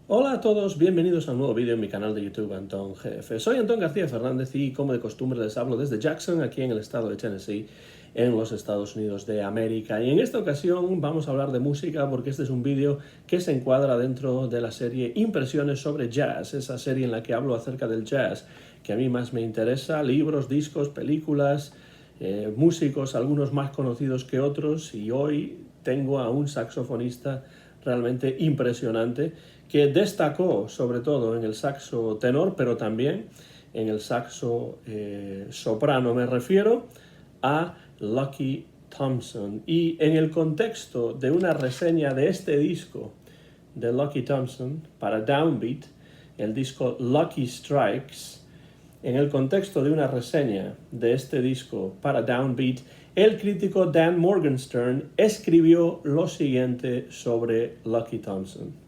Hola a todos, bienvenidos a un nuevo vídeo en mi canal de YouTube Antón GF. Soy Antón García Fernández y como de costumbre les hablo desde Jackson, aquí en el estado de Tennessee, en los Estados Unidos de América. Y en esta ocasión vamos a hablar de música porque este es un vídeo que se encuadra dentro de la serie Impresiones sobre Jazz, esa serie en la que hablo acerca del jazz que a mí más me interesa, libros, discos, películas, músicos, algunos más conocidos que otros, y hoy tengo a un saxofonista realmente impresionante que destacó sobre todo en el saxo tenor, pero también en el saxo soprano. Me refiero a Lucky Thompson. Y en el contexto de una reseña de este disco de Lucky Thompson para Downbeat, el disco Lucky Strikes, en el contexto de una reseña de este disco para Downbeat, el crítico Dan Morgenstern escribió lo siguiente sobre Lucky Thompson.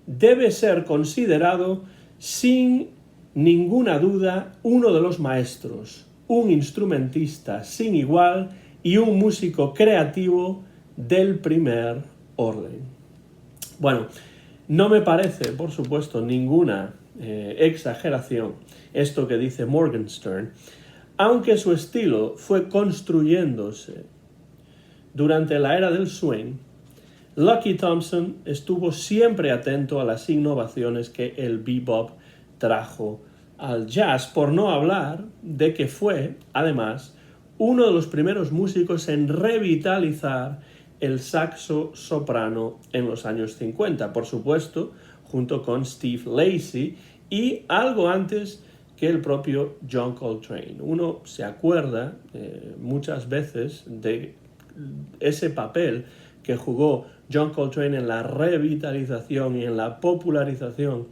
Debe ser considerado sin ninguna duda uno de los maestros, un instrumentista sin igual y un músico creativo del primer orden. Bueno, no me parece, por supuesto, ninguna exageración esto que dice Morgenstern, aunque su estilo fue construyéndose durante la era del swing. Lucky Thompson estuvo siempre atento a las innovaciones que el bebop trajo al jazz, por no hablar de que fue, además, uno de los primeros músicos en revitalizar el saxo soprano en los años 50, por supuesto, junto con Steve Lacy y algo antes que el propio John Coltrane. Uno se acuerda muchas veces de ese papel que jugó John Coltrane en la revitalización y en la popularización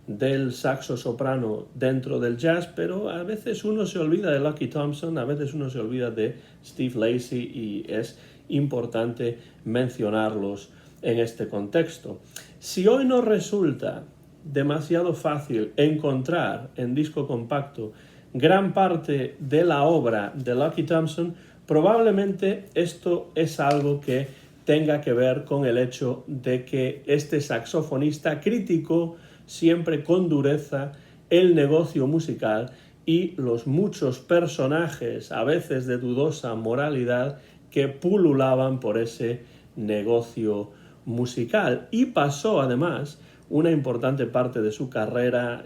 del saxo soprano dentro del jazz, pero a veces uno se olvida de Lucky Thompson, a veces uno se olvida de Steve Lacy y es importante mencionarlos en este contexto. Si hoy nos resulta demasiado fácil encontrar en disco compacto gran parte de la obra de Lucky Thompson, probablemente esto es algo que tenga que ver con el hecho de que este saxofonista criticó siempre con dureza el negocio musical y los muchos personajes, a veces de dudosa moralidad, que pululaban por ese negocio musical. Y pasó además una importante parte de su carrera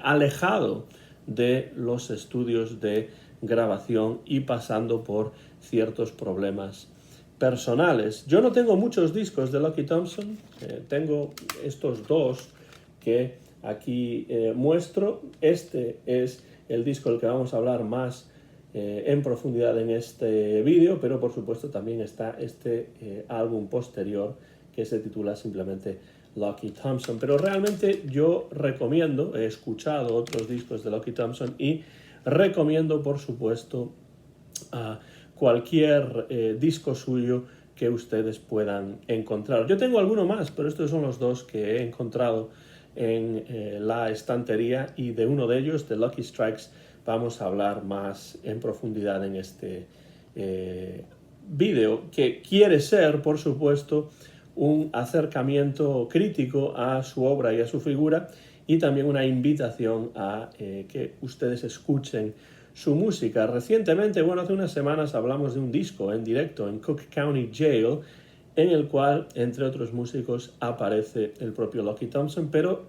alejado de los estudios de grabación y pasando por ciertos problemas personales. Yo no tengo muchos discos de Lucky Thompson, tengo estos dos que aquí muestro. Este es el disco del que vamos a hablar más en profundidad en este vídeo, pero por supuesto también está este álbum posterior que se titula simplemente Lucky Thompson. Pero realmente yo recomiendo, he escuchado otros discos de Lucky Thompson y recomiendo por supuesto cualquier disco suyo que ustedes puedan encontrar. Yo tengo alguno más, pero estos son los dos que he encontrado en la estantería, y de uno de ellos, de Lucky Strikes, vamos a hablar más en profundidad en este vídeo, que quiere ser, por supuesto, un acercamiento crítico a su obra y a su figura, y también una invitación a que ustedes escuchen su música. Recientemente, hace unas semanas hablamos de un disco en directo en Cook County Jail, en el cual, entre otros músicos, aparece el propio Lucky Thompson, pero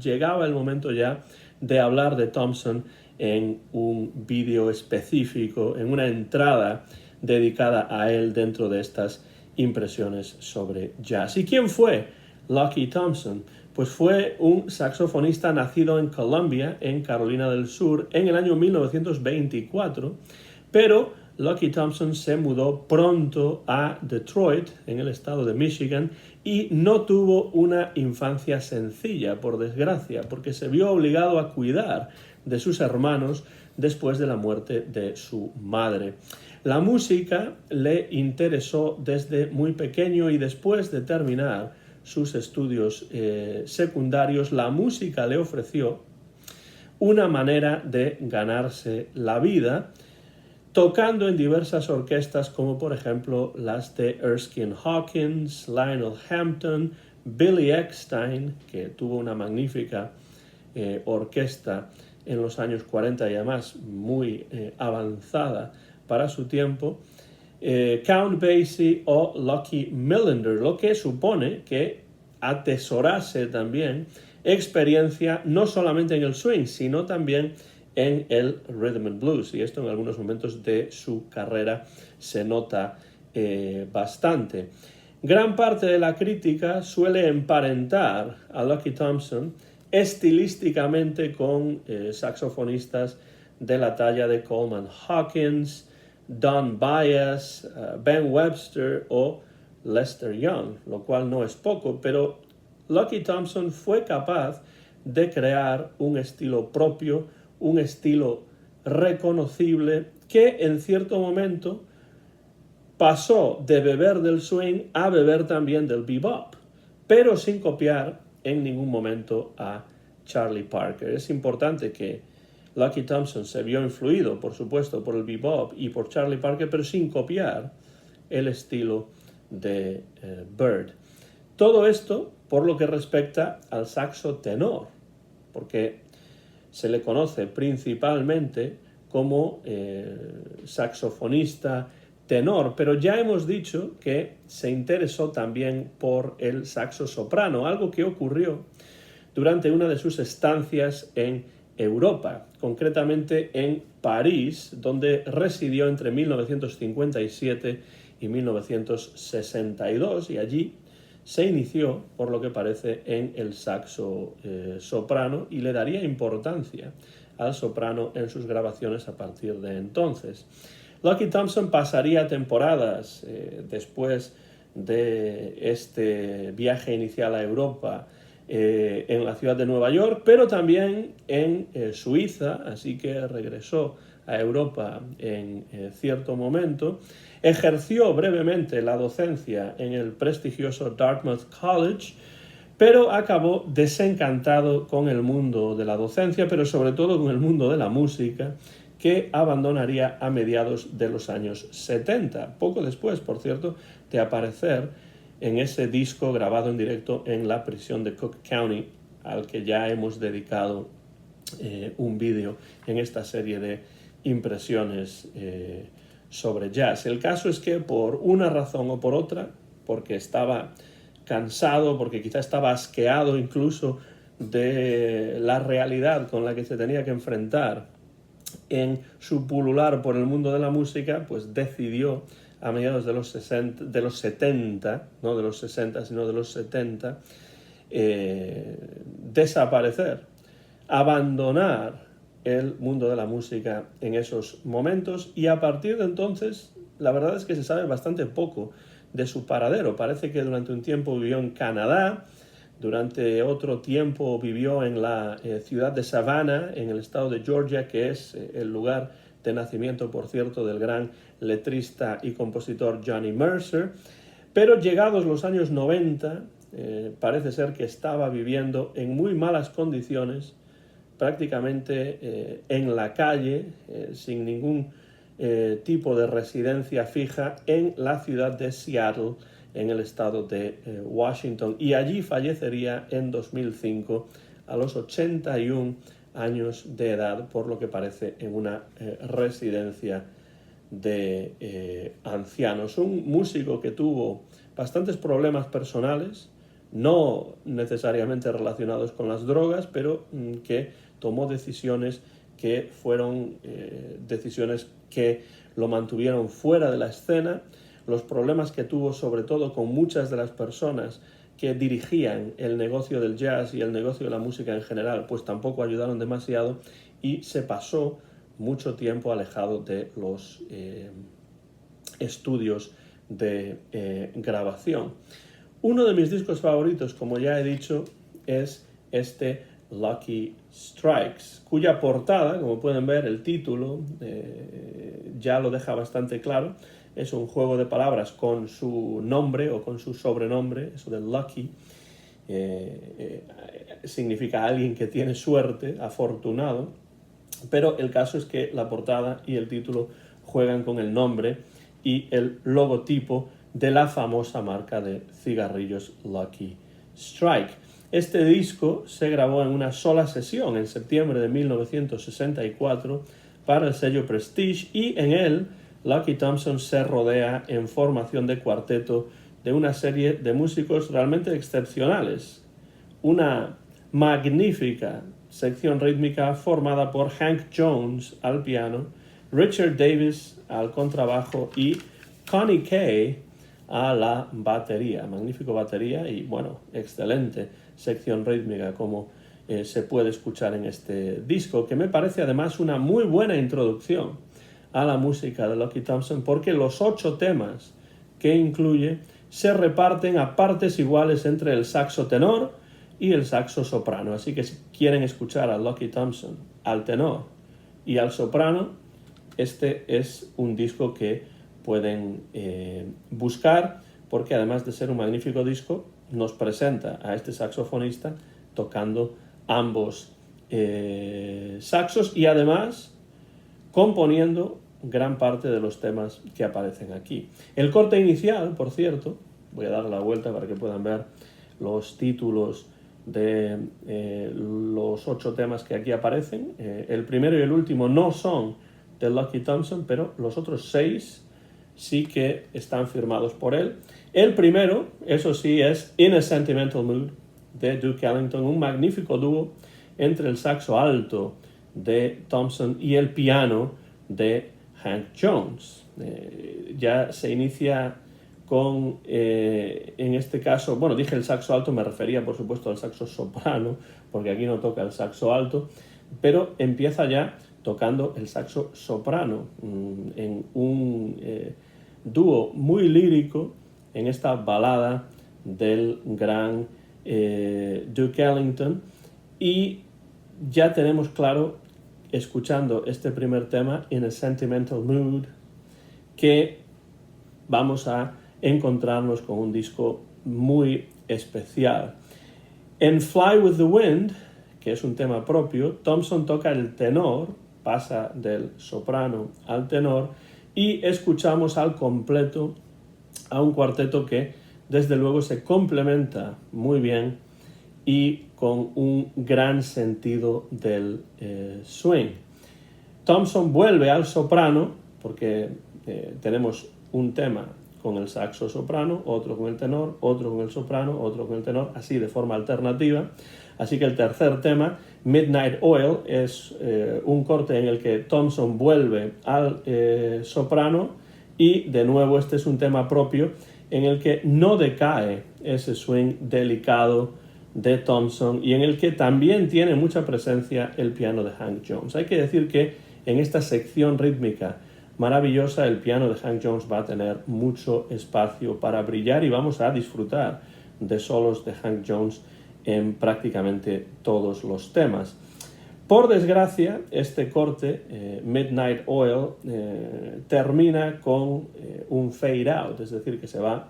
llegaba el momento ya de hablar de Thompson en un vídeo específico, en una entrada dedicada a él dentro de estas impresiones sobre jazz. ¿Y quién fue Lucky Thompson? Pues fue un saxofonista nacido en Columbia, en Carolina del Sur, en el año 1924, pero Lucky Thompson se mudó pronto a Detroit, en el estado de Michigan, y no tuvo una infancia sencilla, por desgracia, porque se vio obligado a cuidar de sus hermanos después de la muerte de su madre. La música le interesó desde muy pequeño, y después de terminar sus estudios secundarios, la música le ofreció una manera de ganarse la vida, tocando en diversas orquestas como por ejemplo las de Erskine Hawkins, Lionel Hampton, Billy Eckstine, que tuvo una magnífica orquesta en los años 40 y además muy avanzada para su tiempo, Count Basie o Lucky Millinder, lo que supone que atesorase también experiencia no solamente en el swing, sino también en el rhythm and blues, y esto en algunos momentos de su carrera se nota bastante. Gran parte de la crítica suele emparentar a Lucky Thompson estilísticamente con saxofonistas de la talla de Coleman Hawkins, Don Byas, Ben Webster o Lester Young, lo cual no es poco, pero Lucky Thompson fue capaz de crear un estilo propio, un estilo reconocible que en cierto momento pasó de beber del swing a beber también del bebop, pero sin copiar en ningún momento a Charlie Parker. Es importante que Lucky Thompson se vio influido, por supuesto, por el bebop y por Charlie Parker, pero sin copiar el estilo de Bird. Todo esto por lo que respecta al saxo tenor, porque se le conoce principalmente como saxofonista tenor, pero ya hemos dicho que se interesó también por el saxo soprano, algo que ocurrió durante una de sus estancias en Europa, concretamente en París, donde residió entre 1957 y 1962, y allí se inició, por lo que parece, en el saxo soprano, y le daría importancia al soprano en sus grabaciones a partir de entonces. Lucky Thompson pasaría temporadas después de este viaje inicial a Europa en la ciudad de Nueva York, pero también en Suiza, así que regresó a Europa en cierto momento. Ejerció brevemente la docencia en el prestigioso Dartmouth College, pero acabó desencantado con el mundo de la docencia, pero sobre todo con el mundo de la música, que abandonaría a mediados de los años 70, poco después, por cierto, de aparecer en ese disco grabado en directo en la prisión de Cook County, al que ya hemos dedicado un vídeo en esta serie de impresiones sobre jazz. El caso es que por una razón o por otra, porque estaba cansado, porque quizá estaba asqueado incluso de la realidad con la que se tenía que enfrentar en su pulular por el mundo de la música, pues decidió a mediados de los 70, no de los 60, sino de los 70, desaparecer, abandonar el mundo de la música en esos momentos, y a partir de entonces la verdad es que se sabe bastante poco de su paradero. Parece que durante un tiempo vivió en Canadá, durante otro tiempo vivió en la ciudad de Savannah, en el estado de Georgia, que es el lugar de nacimiento, por cierto, del gran letrista y compositor Johnny Mercer, pero llegados los años 90, parece ser que estaba viviendo en muy malas condiciones, prácticamente en la calle, sin ningún tipo de residencia fija, en la ciudad de Seattle, en el estado de Washington, y allí fallecería en 2005 a los 81 años de edad, por lo que parece en una residencia de ancianos. Un músico que tuvo bastantes problemas personales, no necesariamente relacionados con las drogas, pero que tomó decisiones que fueron decisiones que lo mantuvieron fuera de la escena. Los problemas que tuvo sobre todo con muchas de las personas que dirigían el negocio del jazz y el negocio de la música en general, pues tampoco ayudaron demasiado, y se pasó mucho tiempo alejado de los estudios de grabación. Uno de mis discos favoritos, como ya he dicho, es este Lucky Strikes, cuya portada, como pueden ver, el título ya lo deja bastante claro. Es un juego de palabras con su nombre o con su sobrenombre. Eso de Lucky significa alguien que tiene suerte, afortunado, pero el caso es que la portada y el título juegan con el nombre y el logotipo de la famosa marca de cigarrillos Lucky Strike. Este disco se grabó en una sola sesión en septiembre de 1964 para el sello Prestige, y en él Lucky Thompson se rodea en formación de cuarteto de una serie de músicos realmente excepcionales. Una magnífica sección rítmica formada por Hank Jones al piano, Richard Davis al contrabajo y Connie Kay a la batería. Magnífico batería y, bueno, excelente sección rítmica como se puede escuchar en este disco, que me parece además una muy buena introducción a la música de Lucky Thompson, porque los 8 temas que incluye se reparten a partes iguales entre el saxo tenor y el saxo soprano. Así que si quieren escuchar a Lucky Thompson al tenor y al soprano, este es un disco que pueden buscar, porque además de ser un magnífico disco, nos presenta a este saxofonista tocando ambos saxos y además componiendo gran parte de los temas que aparecen aquí. El corte inicial, por cierto, voy a dar la vuelta para que puedan ver los títulos de los 8 temas que aquí aparecen. El primero y el último no son de Lucky Thompson, pero los otros 6 sí que están firmados por él. El primero, eso sí, es In a Sentimental Mood de Duke Ellington, un magnífico dúo entre el saxo alto de Thompson y el piano de Hank Jones. Ya se inicia con, en este caso, bueno, dije el saxo alto, me refería por supuesto al saxo soprano, porque aquí no toca el saxo alto, pero empieza ya tocando el saxo soprano en un dúo muy lírico en esta balada del gran Duke Ellington, y ya tenemos claro, escuchando este primer tema, In a Sentimental Mood, que vamos a encontrarnos con un disco muy especial. En Fly with the Wind, que es un tema propio, Thompson toca el tenor, pasa del soprano al tenor, y escuchamos al completo a un cuarteto que desde luego se complementa muy bien y con un gran sentido del swing. Thompson vuelve al soprano porque tenemos un tema con el saxo soprano, otro con el tenor, otro con el soprano, otro con el tenor, así de forma alternativa. Así que el tercer tema, Midnight Oil, es un corte en el que Thompson vuelve al soprano, y de nuevo este es un tema propio en el que no decae ese swing delicado de Thompson y en el que también tiene mucha presencia el piano de Hank Jones. Hay que decir que en esta sección rítmica maravillosa el piano de Hank Jones va a tener mucho espacio para brillar y vamos a disfrutar de solos de Hank Jones en prácticamente todos los temas. Por desgracia, este corte, Midnight Oil, termina con un fade out, es decir, que se va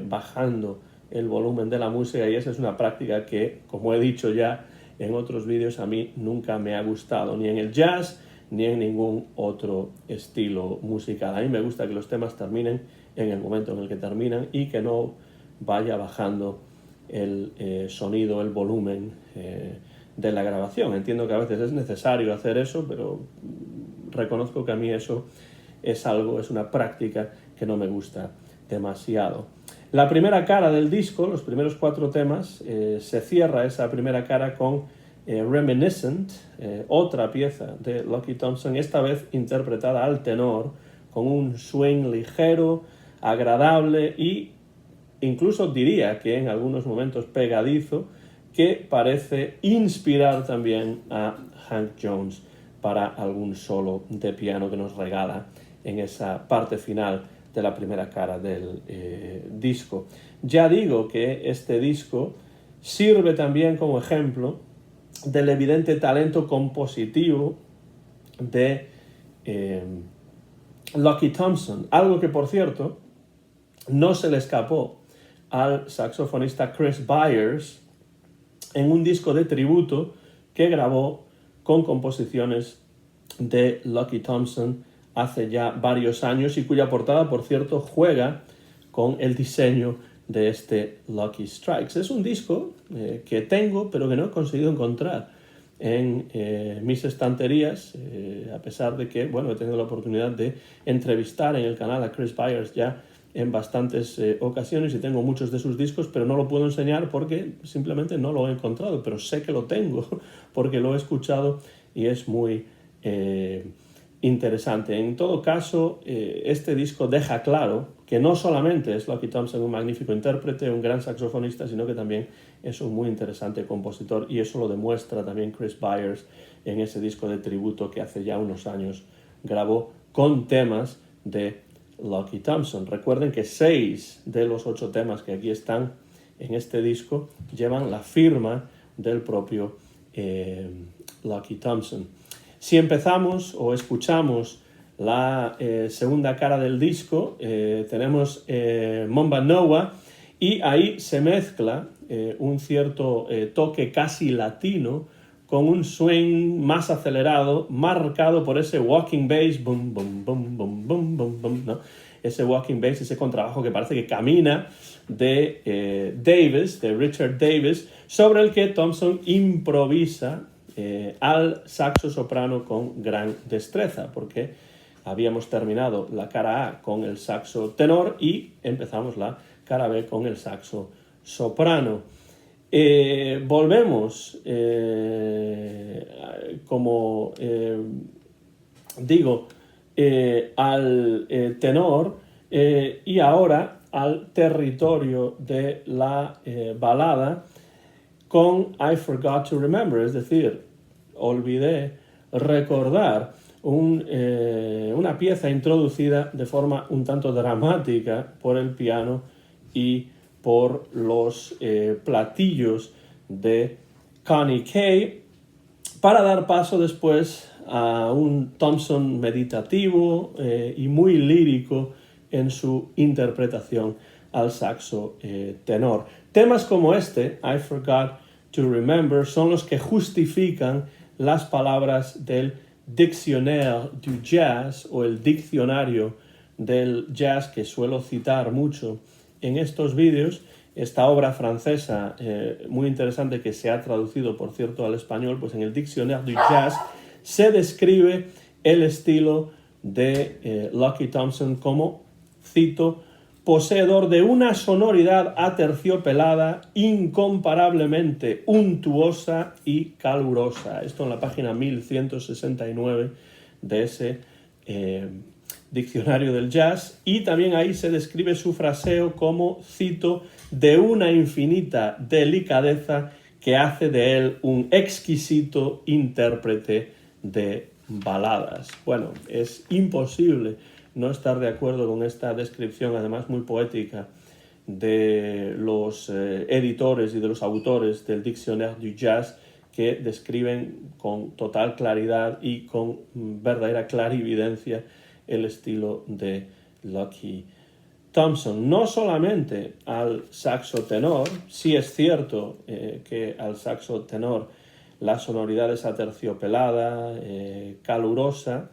bajando el volumen de la música, y esa es una práctica que, como he dicho ya en otros vídeos, a mí nunca me ha gustado, ni en el jazz, ni en ningún otro estilo musical. A mí me gusta que los temas terminen en el momento en el que terminan y que no vaya bajando el sonido, el volumen de la grabación. Entiendo que a veces es necesario hacer eso, pero reconozco que a mí eso es una práctica que no me gusta demasiado. La primera cara del disco, los primeros 4 temas, se cierra esa primera cara con Reminiscent, otra pieza de Lucky Thompson, esta vez interpretada al tenor, con un swing ligero, agradable y incluso diría que en algunos momentos pegadizo, que parece inspirar también a Hank Jones para algún solo de piano que nos regala en esa parte final de la primera cara del disco. Ya digo que este disco sirve también como ejemplo del evidente talento compositivo de Lucky Thompson, algo que, por cierto, no se le escapó al saxofonista Chris Byers en un disco de tributo que grabó con composiciones de Lucky Thompson hace ya varios años y cuya portada, por cierto, juega con el diseño de este Lucky Strikes. Es un disco que tengo, pero que no he conseguido encontrar en mis estanterías, a pesar de que, bueno, he tenido la oportunidad de entrevistar en el canal a Chris Byers ya en bastantes ocasiones y tengo muchos de sus discos, pero no lo puedo enseñar porque simplemente no lo he encontrado, pero sé que lo tengo porque lo he escuchado y es muy interesante. En todo caso, este disco deja claro que no solamente es Lucky Thompson un magnífico intérprete, un gran saxofonista, sino que también es un muy interesante compositor, y eso lo demuestra también Chris Byers en ese disco de tributo que hace ya unos años grabó con temas de Lucky Thompson. Recuerden que 6 de los 8 temas que aquí están en este disco llevan la firma del propio Lucky Thompson. Si empezamos o escuchamos la segunda cara del disco, tenemos Mamba Noa, y ahí se mezcla un cierto toque casi latino con un swing más acelerado, marcado por ese walking bass, boom, boom, boom, boom, boom, boom, boom, ¿no? Ese walking bass, ese contrabajo que parece que camina de Davis, de Richard Davis, sobre el que Thompson improvisa al saxo soprano con gran destreza, porque habíamos terminado la cara A con el saxo tenor y empezamos la cara B con el saxo soprano. Volvemos, como digo, al tenor y ahora al territorio de la balada con I Forgot to Remember, es decir, olvidé recordar una pieza introducida de forma un tanto dramática por el piano y por los platillos de Connie Kay, para dar paso después a un Thompson meditativo y muy lírico en su interpretación al saxo tenor. Temas como este, I Forgot to Remember, son los que justifican las palabras del Dictionnaire du Jazz, o el diccionario del jazz que suelo citar mucho en estos vídeos. Esta obra francesa muy interesante, que se ha traducido, por cierto, al español, pues en el Dictionnaire du Jazz se describe el estilo de Lucky Thompson como, cito, poseedor de una sonoridad aterciopelada, incomparablemente untuosa y calurosa. Esto en la página 1169 de ese diccionario del jazz, y también ahí se describe su fraseo como, cito, de una infinita delicadeza que hace de él un exquisito intérprete de baladas. Bueno, es imposible no estar de acuerdo con esta descripción, además muy poética, de los editores y de los autores del Dictionnaire du Jazz, que describen con total claridad y con verdadera clarividencia el estilo de Lucky Thompson. No solamente al saxo tenor, sí es cierto que al saxo tenor la sonoridad es aterciopelada, calurosa,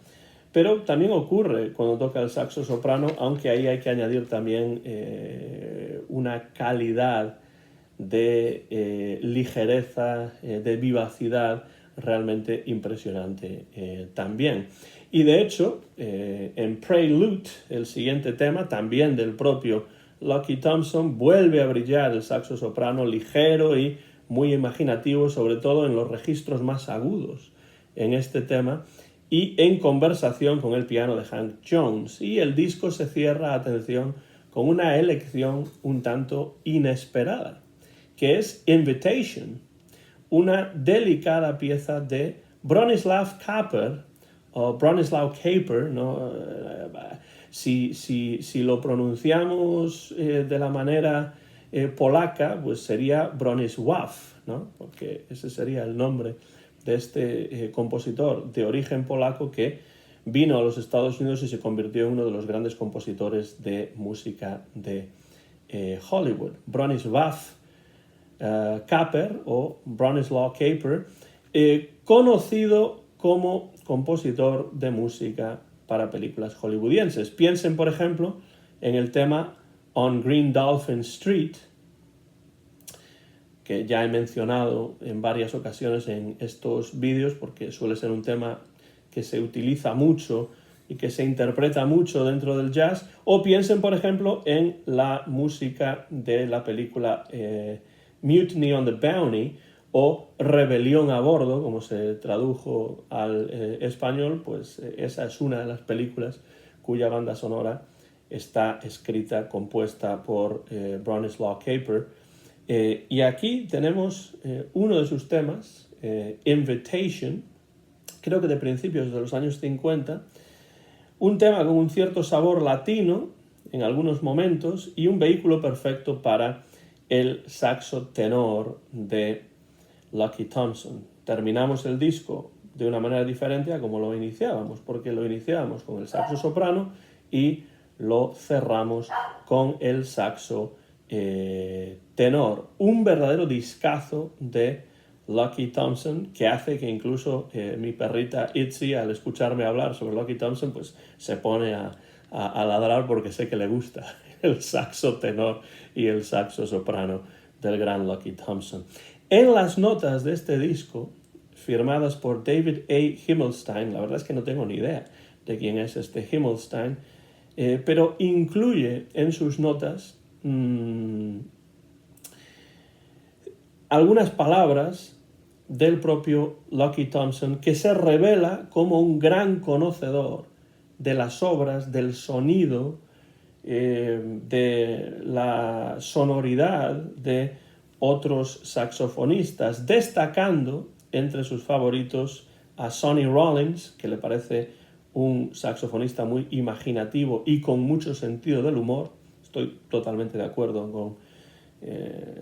pero también ocurre cuando toca el saxo soprano, aunque ahí hay que añadir también una calidad de ligereza, de vivacidad realmente impresionante también. Y de hecho, en Prelude, el siguiente tema, también del propio Lucky Thompson, vuelve a brillar el saxo soprano ligero y muy imaginativo, sobre todo en los registros más agudos en este tema, y en conversación con el piano de Hank Jones. Y el disco se cierra, atención, con una elección un tanto inesperada, que es Invitation, una delicada pieza de Bronislaw Kaper, o Bronislaw Kaper, ¿no? Si lo pronunciamos de la manera polaca, pues sería Bronisław, ¿no? Porque ese sería el nombre de este compositor de origen polaco que vino a los Estados Unidos y se convirtió en uno de los grandes compositores de música de Hollywood. Bronisław Kaper, o Bronislaw Kaper, conocido como compositor de música para películas hollywoodienses. Piensen, por ejemplo, en el tema on Green Dolphin Street, que ya he mencionado en varias ocasiones en estos vídeos porque suele ser un tema que se utiliza mucho y que se interpreta mucho dentro del jazz, o piensen, por ejemplo, en la música de la película Mutiny on the Bounty o Rebelión a Bordo, como se tradujo al español, pues esa es una de las películas cuya banda sonora está escrita, compuesta por Bronislaw Kaper. Y aquí tenemos uno de sus temas, Invitation, creo que de principios de los años 50, un tema con un cierto sabor latino en algunos momentos y un vehículo perfecto para el saxo tenor de Lucky Thompson. Terminamos el disco de una manera diferente a como lo iniciábamos, porque lo iniciábamos con el saxo soprano y lo cerramos con el saxo tenor. Un verdadero discazo de Lucky Thompson, que hace que incluso mi perrita Itzy, al escucharme hablar sobre Lucky Thompson, pues se pone a ladrar porque sé que le gusta el saxo tenor y el saxo soprano del gran Lucky Thompson. En las notas de este disco, firmadas por David A. Himmelstein, la verdad es que no tengo ni idea de quién es este Himmelstein, pero incluye en sus notas algunas palabras del propio Lucky Thompson, que se revela como un gran conocedor de las obras, del sonido, de la sonoridad de otros saxofonistas, destacando entre sus favoritos a Sonny Rollins, que le parece un saxofonista muy imaginativo y con mucho sentido del humor. Estoy totalmente de acuerdo con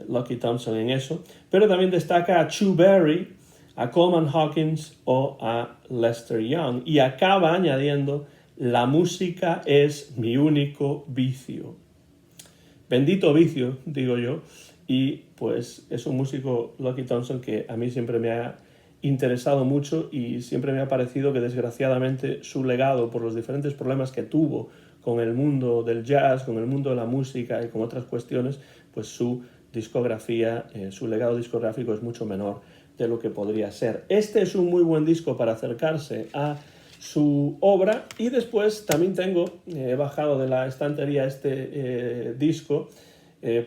Lucky Thompson en eso, pero también destaca a Chu Berry, a Coleman Hawkins o a Lester Young, y acaba añadiendo: la música es mi único vicio. Bendito vicio, digo yo, y pues es un músico, Lucky Thompson, que a mí siempre me ha interesado mucho y siempre me ha parecido que desgraciadamente su legado, por los diferentes problemas que tuvo con el mundo del jazz, con el mundo de la música y con otras cuestiones, pues su discografía, su legado discográfico es mucho menor de lo que podría ser. Este es un muy buen disco para acercarse a su obra, y después también tengo, he bajado de la estantería este disco,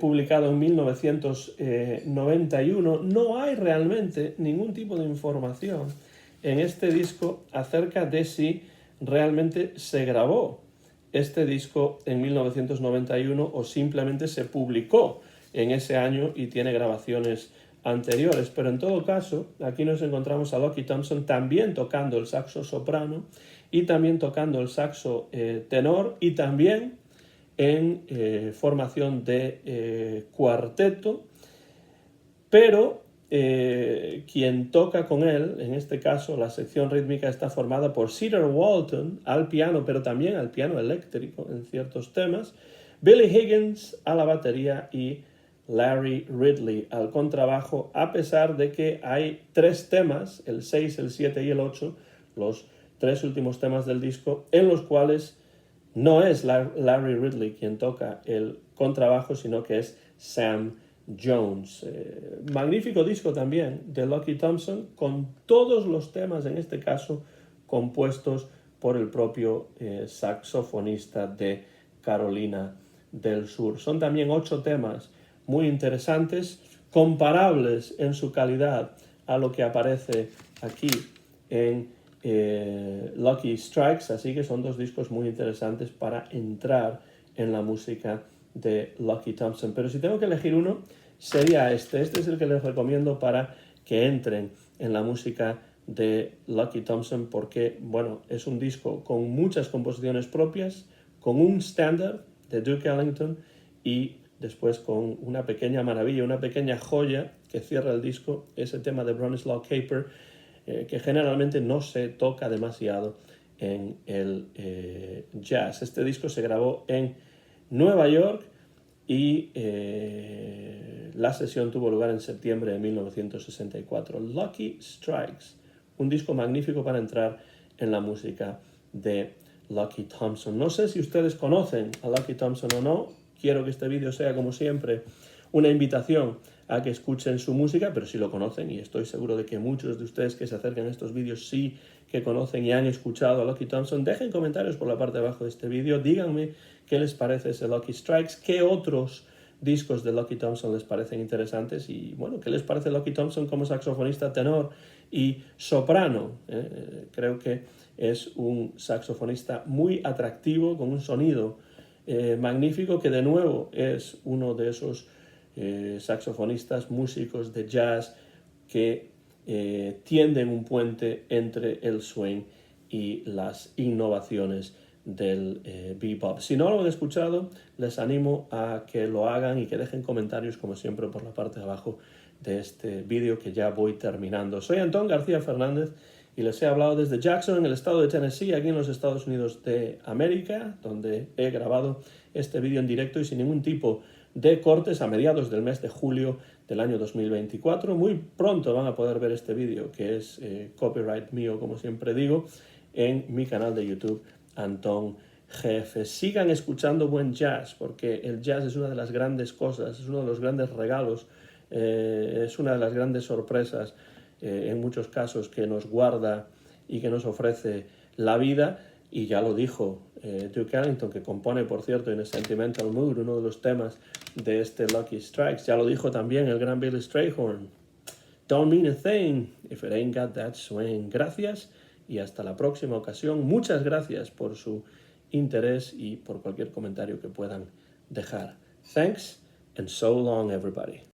publicado en 1991. No hay realmente ningún tipo de información en este disco acerca de si realmente se grabó este disco en 1991 o simplemente se publicó en ese año y tiene grabaciones anteriores, pero en todo caso aquí nos encontramos a Lucky Thompson también tocando el saxo soprano y también tocando el saxo tenor, y también en formación de cuarteto, pero quien toca con él, en este caso la sección rítmica, está formada por Cedar Walton al piano, pero también al piano eléctrico en ciertos temas, Billy Higgins a la batería y Larry Ridley al contrabajo, a pesar de que hay 3 temas, el 6, el 7 y el 8, los 3 últimos temas del disco, en los cuales no es Larry Ridley quien toca el contrabajo, sino que es Sam Jones. Magnífico disco también de Lucky Thompson, con todos los temas, en este caso, compuestos por el propio saxofonista de Carolina del Sur. Son también 8 temas muy interesantes, comparables en su calidad a lo que aparece aquí en Lucky Strikes, así que son 2 discos muy interesantes para entrar en la música de Lucky Thompson. Pero si tengo que elegir uno, sería este es el que les recomiendo para que entren en la música de Lucky Thompson, porque bueno, es un disco con muchas composiciones propias, con un estándar de Duke Ellington y después con una pequeña maravilla, una pequeña joya que cierra el disco, ese tema de Bronislaw Kaper, que generalmente no se toca demasiado en el jazz. Este disco se grabó en Nueva York y la sesión tuvo lugar en septiembre de 1964. Lucky Strikes, un disco magnífico para entrar en la música de Lucky Thompson. No sé si ustedes conocen a Lucky Thompson o no. quiero que este vídeo sea, como siempre, una invitación a que escuchen su música, pero si lo conocen, y estoy seguro de que muchos de ustedes que se acercan a estos vídeos sí que conocen y han escuchado a Lucky Thompson, dejen comentarios por la parte de abajo de este vídeo, díganme qué les parece ese Lucky Strikes, qué otros discos de Lucky Thompson les parecen interesantes y, bueno, qué les parece Lucky Thompson como saxofonista tenor y soprano. Creo que es un saxofonista muy atractivo, con un sonido magnífico, que de nuevo es uno de esos saxofonistas, músicos de jazz que tienden un puente entre el swing y las innovaciones del bebop. Si no lo han escuchado, les animo a que lo hagan y que dejen comentarios, como siempre, por la parte de abajo de este vídeo que ya voy terminando. Soy Antón García Fernández y les he hablado desde Jackson, en el estado de Tennessee, aquí en los Estados Unidos de América, donde he grabado este vídeo en directo y sin ningún tipo de cortes a mediados del mes de julio del año 2024. Muy pronto van a poder ver este vídeo, que es copyright mío, como siempre digo, en mi canal de YouTube, Antón GF. Sigan escuchando buen jazz, porque el jazz es una de las grandes cosas, es uno de los grandes regalos, es una de las grandes sorpresas, en muchos casos, que nos guarda y que nos ofrece la vida. Y ya lo dijo Duke Ellington, que compone, por cierto, en Sentimental Mood, uno de los temas de este Lucky Strikes. Ya lo dijo también el gran Billy Strayhorn. Don't mean a thing if it ain't got that swing. Gracias y hasta la próxima ocasión. Muchas gracias por su interés y por cualquier comentario que puedan dejar. Thanks and so long, everybody.